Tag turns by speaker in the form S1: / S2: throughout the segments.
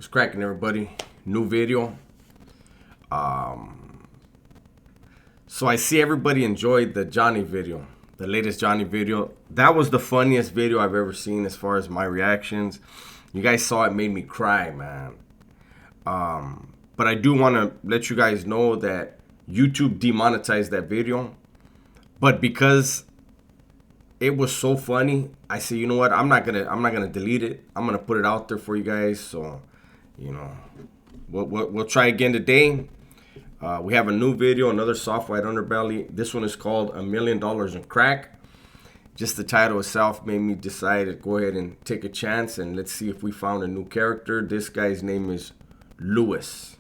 S1: What's cracking, everybody? New video. So I see everybody enjoyed the Johnny video, the latest Johnny video. That was the funniest video I've ever seen as far as my reactions. You guys saw it, made me cry, man. But I do want to let you guys know that YouTube demonetized that video. But because it was so funny, I said, you know what? I'm not gonna delete it. I'm gonna put it out there for you guys. So, you know, we'll try again today. We have a new video, another soft white underbelly. This one is called $1 Million in Crack. Just the title itself made me decide to go ahead and take a chance and let's see if we found a new character. This guy's name is Lewis.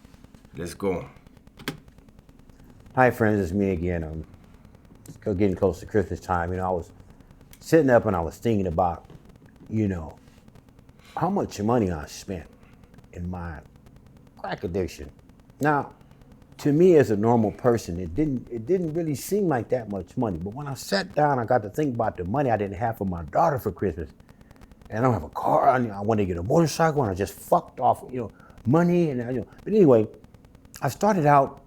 S1: Let's go.
S2: Hi friends, it's me again. I'm getting close to Christmas time. I was sitting up and I was thinking about, how much money I spent in my crack addiction. Now, to me as a normal person, it didn't really seem like that much money. But when I sat down, I got to think about the money I didn't have for my daughter for Christmas. And I don't have a car. I want to get a motorcycle, and I just fucked off, money. But anyway, I started out.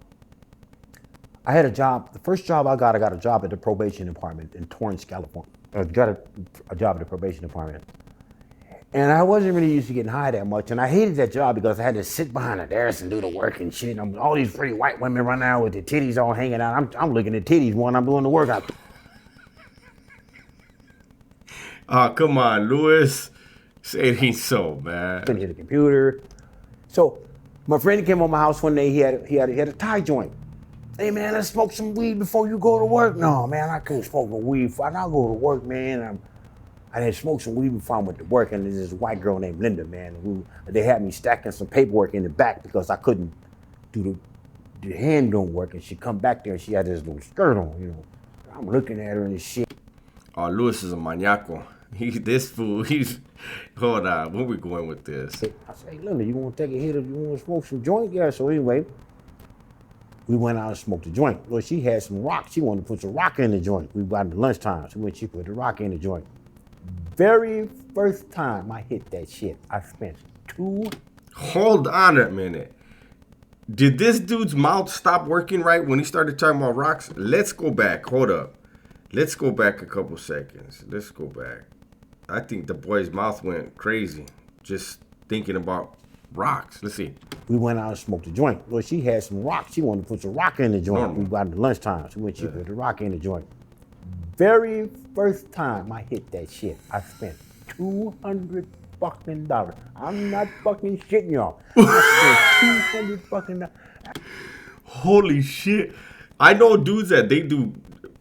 S2: I had a job. The first job I got a job at the probation department in Torrance, California. I got a job at the probation department. And I wasn't really used to getting high that much. And I hated that job because I had to sit behind the desk and do the work and shit. All these pretty white women running out with their titties all hanging out. I'm looking at titties when I'm doing the workout.
S1: Oh, come on, Lewis. Say it ain't so, man.
S2: Couldn't hit the computer. So my friend came on my house one day. He had a tie joint. Hey man, let's smoke some weed before you go to work. No man, I couldn't smoke no weed. I gotta go to work, man. I had smoked some weed before I went to work, and there's this white girl named Linda, man, who they had me stacking some paperwork in the back because I couldn't do the hand don't work, and she come back there and she had this little skirt on, I'm looking at her and this shit.
S1: Oh, Lewis is a maniaco. Hold on, where we going with this?
S2: I said, hey Linda, you want to take a hit? You want to smoke some joint? Yeah. So anyway, we went out and smoked a joint. Well, she had some rock. She wanted to put some rock in the joint. We went at lunchtime, so she put the rock in the joint. Very first time I hit that shit, I spent
S1: Hold on a minute. Did this dude's mouth stop working right when he started talking about rocks? Let's go back. Hold up. Let's go back a couple seconds. Let's go back. I think the boy's mouth went crazy just thinking about rocks. Let's see.
S2: We went out and smoked a joint. Well, she had some rock. She wanted to put some rock in the joint. We went at lunchtime, so she put the rock in the joint. Very first time I hit that shit, I spent $200 fucking dollars. I'm not fucking shitting y'all. I spent $200 fucking dollars.
S1: Holy shit. I know dudes that they do,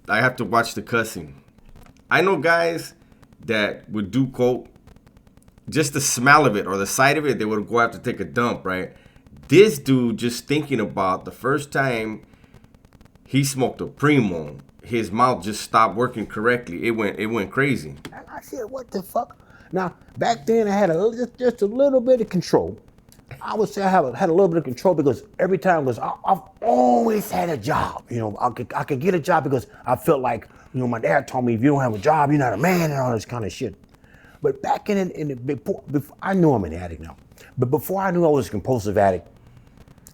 S1: I have to watch the cussing. I know guys that would do coke, just the smell of it or the sight of it, they would go out to take a dump, right? This dude just thinking about the first time he smoked a Primo, his mouth just stopped working correctly. It went crazy.
S2: And I said, what the fuck? Now, back then I had just a little bit of control. I would say I had a little bit of control because every time I've always had a job. I could get a job because I felt like, my dad told me if you don't have a job, you're not a man and all this kind of shit. But back before I knew I'm an addict now. But before I knew I was a compulsive addict,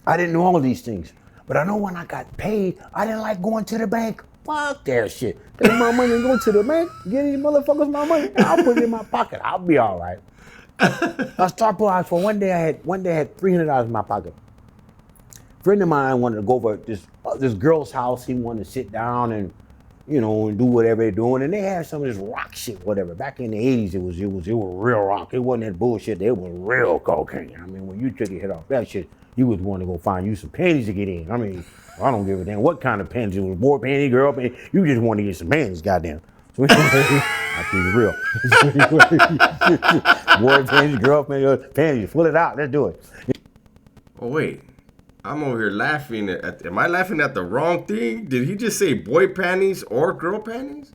S2: I didn't know all of these things. But I know when I got paid, I didn't like going to the bank. Fuck that shit. Take my money and go to the bank, get these motherfuckers my money, and I'll put it in my pocket. I'll be all right. I start pulling out for one day I had $300 in my pocket. A friend of mine wanted to go over this girl's house. He wanted to sit down and and do whatever they're doing. And they had some of this rock shit, whatever. Back in the 80s, it was real rock. It wasn't that bullshit. It was real cocaine. I mean, when you took your head off that shit, you would want to go find you some panties to get in. I mean, I don't give a damn what kind of panties. It was boy panty, girl panty. You just want to get some panties, goddamn. So I keep it real. Boy panties, girl panties, pull it out. Let's do it.
S1: Oh, wait. I'm over here laughing am I laughing at the wrong thing? Did he just say boy panties or girl panties?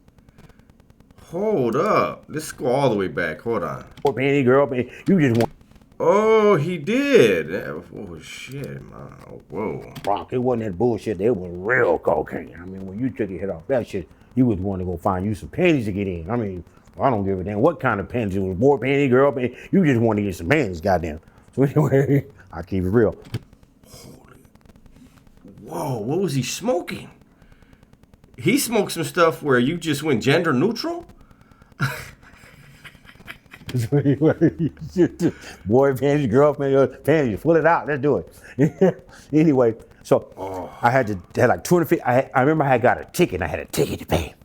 S1: Hold up. Let's go all the way back. Hold on.
S2: Boy panty, girl panty. You just want.
S1: Oh, he did. Oh, shit, man. Oh, whoa.
S2: Rock. It wasn't that bullshit. It was real cocaine. I mean, when you took your head off that shit, you would want to go find you some panties to get in. I mean, I don't give a damn what kind of panties. It was boy panty, girl panty. You just want to get some panties, goddamn. So anyway, I keep it real.
S1: Whoa, what was he smoking? He smoked some stuff where you just went gender neutral?
S2: Boy panties, girl panties, pull it out. Let's do it. Anyway, so I had like 250. I remember I had got a ticket. I had a ticket to pay.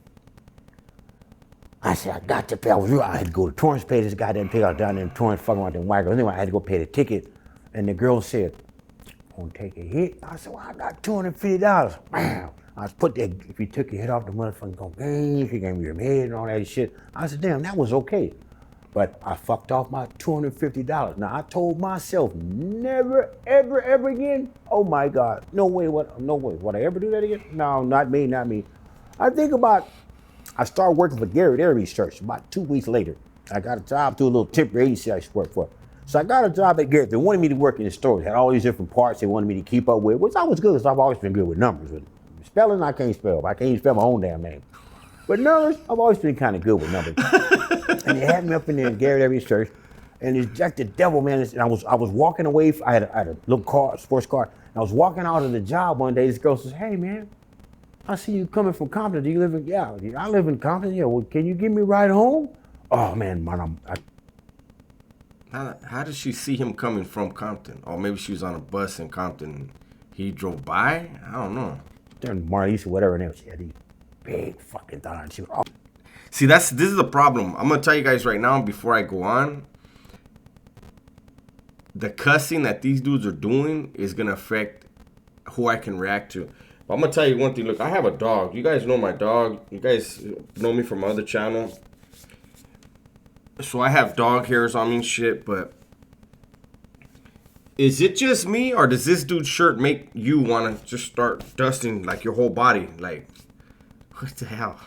S2: I said, I got to pay. I had to go to Torrance, pay this goddamn ticket. I was down there in Torrance, fucking around them white girls. Anyway, I had to go pay the ticket. And the girl said, "Gonna take a hit?" I said, "Well, I got $250. Wow. I was put that, if you took your head off the motherfucking cocaine, if you gave me your head and all that shit." I said, damn, that was okay. But I fucked off my $250. Now, I told myself, never, ever, ever again. Oh my God, no way, no way. Would I ever do that again? No, not me, not me. I started working for Garrett Air Research about 2 weeks later. I got a job to a little temporary agency I used to work for. So I got a job at Garrett. They wanted me to work in the store. They had all these different parts they wanted me to keep up with, which I was good because I've always been good with numbers. With spelling, I can't spell. I can't even spell my own damn name. But numbers, I've always been kind of good with numbers. And they had me up in there in Garrett Air Research. And it's like the devil, man. And I was walking away. I had a little car, sports car. And I was walking out of the job one day. This girl says, "Hey, man, I see you coming from Compton. Do you live in?" "Yeah, I live in Compton." "Yeah, well, can you give me a ride home?" Oh, man,
S1: How did she see him coming from Compton? Or maybe she was on a bus in Compton. He drove by? I don't know.
S2: Then Marlies or whatever, and she had these big fucking thighs. She was,
S1: See, this is the problem. I'm gonna tell you guys right now before I go on. The cussing that these dudes are doing is gonna affect who I can react to. But I'm gonna tell you one thing. Look, I have a dog. You guys know my dog. You guys know me from my other channel. So I have dog hairs on me and shit, but is it just me, or does this dude's shirt make you want to just start dusting like your whole body? Like, what the hell?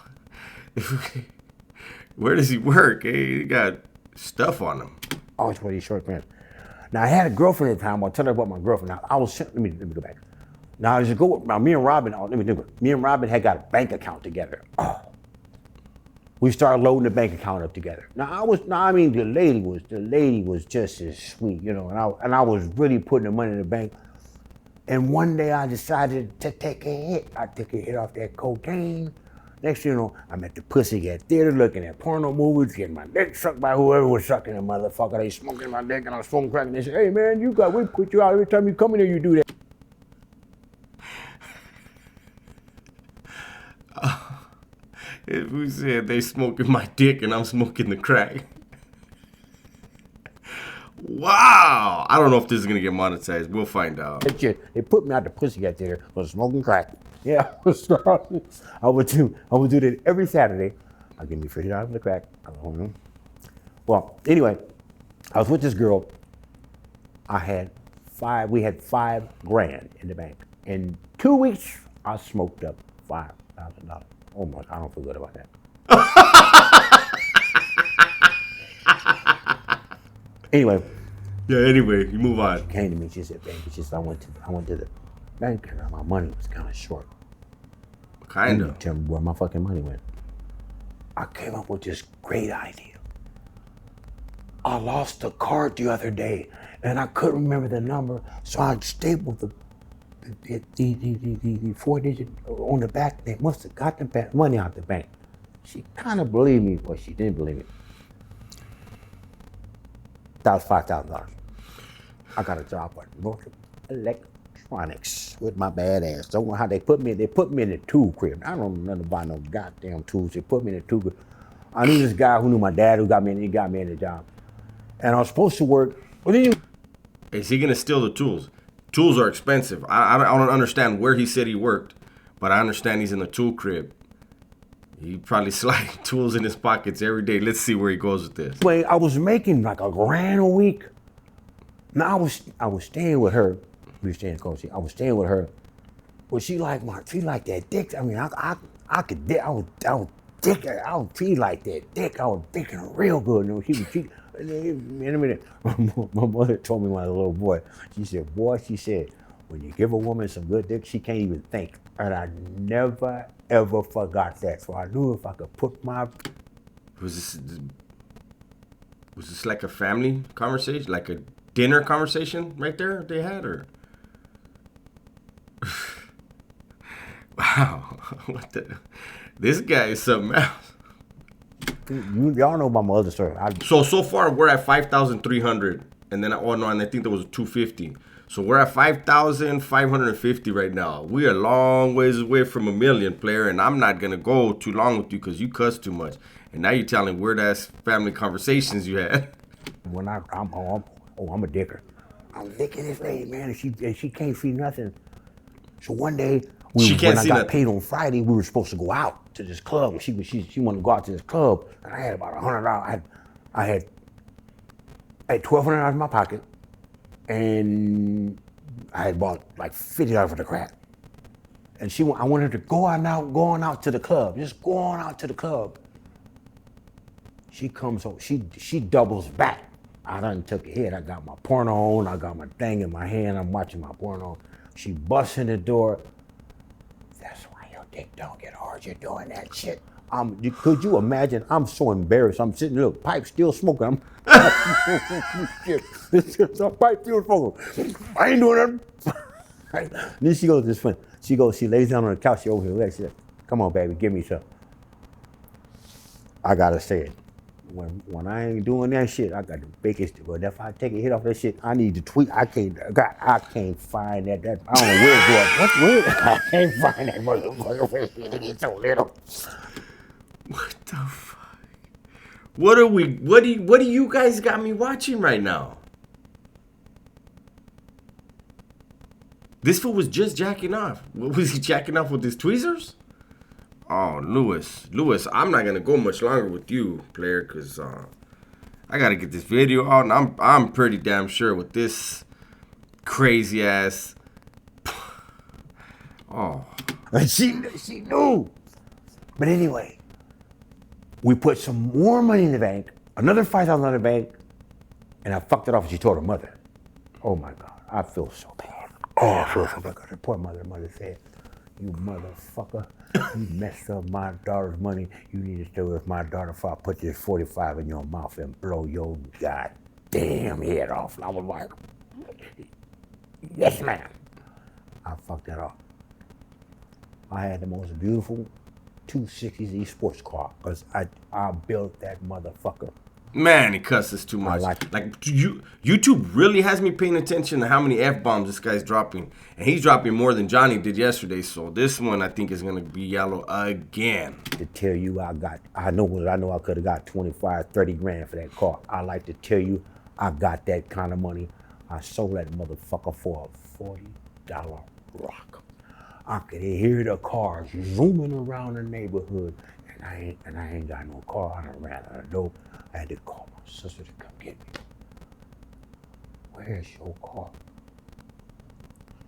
S1: Where does he work? Hey, he got stuff on him.
S2: always wear these short pants. Now I had a girlfriend at the time. I'll tell you about my girlfriend. Now I was let me go back. Now as you go, now me and Robin. Me and Robin had got a bank account together. Oh. We started loading the bank account up together. The lady was just as sweet, you know, and I was really putting the money in the bank. And one day I decided to take a hit. I took a hit off that cocaine. Next thing you know, I'm at the Pussycat Theater looking at porno movies, getting my dick sucked by whoever was sucking the motherfucker. They smoking my dick and I was smoking crack. And they said, "Hey man, we put you out every time you come in here, you do that."
S1: Who said they smoking my dick and I'm smoking the crack? Wow! I don't know if this is gonna get monetized. We'll find out.
S2: They put me out the Pussycat Theater for smoking crack. Yeah, I would do that every Saturday. I'll give me $50 for the crack. Well, anyway, I was with this girl. We had $5,000 in the bank. In 2 weeks, I smoked up $5,000. Oh my, I don't feel good about that. Anyway.
S1: Yeah, anyway, you move on.
S2: She came to me, she said, "Baby," she said, I went to the bank and my money was kind of short.
S1: Kind of.
S2: Tell me where my fucking money went. I came up with this great idea. I lost a card the other day and I couldn't remember the number, so I stapled the 4-digit on the back. They must have got the money out the bank. She kind of believed me, but she didn't believe me. That was $5,000. I got a job at North Electronics with my bad ass. Don't know how they put me in the tool crib. I don't know nothing about no goddamn tools. They put me in the tool crib. I knew this guy who knew my dad who got me in the job. And I was supposed to work.
S1: Is he gonna steal the tools? Tools are expensive. I don't understand where he said he worked, but I understand he's in the tool crib. He probably sliding tools in his pockets every day. Let's see where he goes with this.
S2: Wait, I was making like $1,000 a week. Now I was staying with her. We were staying close. I was staying with her. Well, she liked that dick. I mean, I would feel like that dick. I was dicking real good. You know, in a minute, my mother told me when I was a little boy, she said, "Boy," she said, "when you give a woman some good dick, she can't even think." And I never, ever forgot that. So I knew if I could put my...
S1: Was this like a family conversation? Like a dinner conversation right there they had, or? Wow, what the? This guy is something else.
S2: Y'all know about my other story.
S1: So far we're at 5,300, and then and I think there was 250. So we're at 5,550 right now. We are a long ways away from 1,000,000, player, and I'm not gonna go too long with you because you cuss too much. And now you're telling weird ass family conversations you had.
S2: When I'm home, I'm a dicker. I'm dicking this lady, man, and she can't see nothing. So one day,
S1: She can't
S2: when I
S1: see
S2: got
S1: nothing.
S2: paid on Friday, we were supposed to go out to this club. She wanted to go out to this club, and I had about $100. I had $1,200 in my pocket, and I had bought like $50 for the crack. And I wanted her to go on out to the club, just go on out to the club. She comes home, she doubles back. I done took a hit. I got my porno on, I got my thing in my hand, I'm watching my porno. She busts in the door. That's why your dick don't get hard, you're doing that shit. Could you imagine? I'm so embarrassed. I'm sitting there, pipe still smoking. Some pipe still smoking. I ain't doing nothing. Then she goes, this fun. She lays down on the couch, she over here, she said, come on, baby, give me some. I gotta say it. When I ain't doing that shit, I got the biggest. But if I take a hit off that shit, I need to tweet. I can't find that. I don't know where it's going. What's weird? I can't find that motherfucker. It's so little.
S1: What the fuck? What do you guys got me watching right now? This fool was just jacking off. What was he jacking off with his tweezers? Oh, Lewis, I'm not gonna go much longer with you, player, cause I gotta get this video out, and I'm pretty damn sure with this crazy ass. Oh,
S2: And she knew. But anyway, we put some more money in the bank, another $5,000 in the bank, and I fucked it off. And she told her mother. Oh my God, I feel so bad. Oh, I feel so bad. Her poor mother said, "You motherfucker, you messed up my daughter's money. You need to stay with my daughter before I put this 45 in your mouth and blow your goddamn head off." And I was like, yes, ma'am. I fucked that off. I had the most beautiful 260Z sports car because I built that motherfucker.
S1: man, he cusses too much.
S2: like it.
S1: Like YouTube really has me paying attention to how many F-bombs this guy's dropping, and he's dropping more than Johnny did yesterday. So this one I think is gonna be yellow again.
S2: To tell you I know I could have got 25, 30 grand for that car. I like to tell you I got that kind of money. I sold that motherfucker for a $40 rock. I could hear the cars zooming around the neighborhood, and I ain't got no car. I done ran out of dope. I had to call my sister to come get me. Where's your car?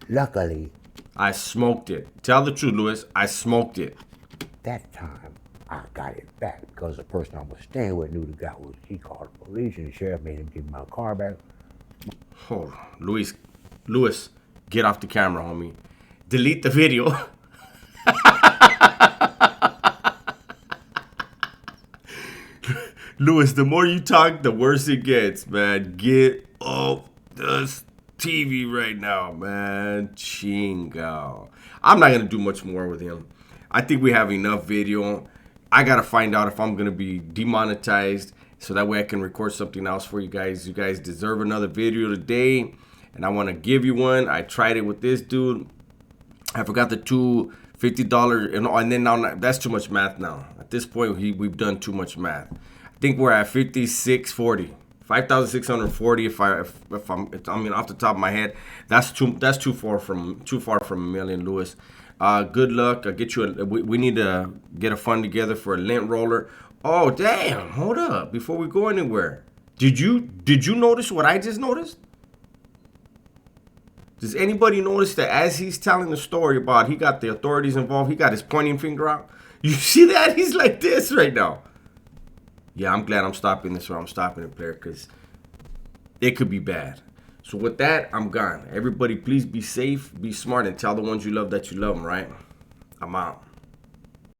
S2: Luckily,
S1: I smoked it. Tell the truth, Lewis. I smoked it.
S2: that time I got it back because the person I was staying with knew the guy he called the police and the sheriff made him give my car back.
S1: Hold on. Lewis, get off the camera, homie. Delete the video. Lewis, the more you talk, the worse it gets, man. Get off the TV right now, man. Chingo. I'm not going to do much more with him. I think we have enough video. I got to find out if I'm going to be demonetized so that way I can record something else for you guys. You guys deserve another video today, and I want to give you one. I tried it with this dude. I forgot the $250, and then now that's too much math now. At this point, we've done too much math. I think we're at 5640, 5,640. If I'm off the top of my head, that's too far from a million, Lewis. Good luck. I'll get you we need to get a fund together for a lint roller. Oh damn! Hold up, before we go anywhere, did you notice what I just noticed? Does anybody notice that as he's telling the story about he got the authorities involved, he got his pointing finger out? You see that? He's like this right now. Yeah, I'm glad I'm stopping this, or I'm stopping it, player, because it could be bad. So with that, I'm gone. Everybody, please be safe, be smart, and tell the ones you love that you love them, right? I'm out.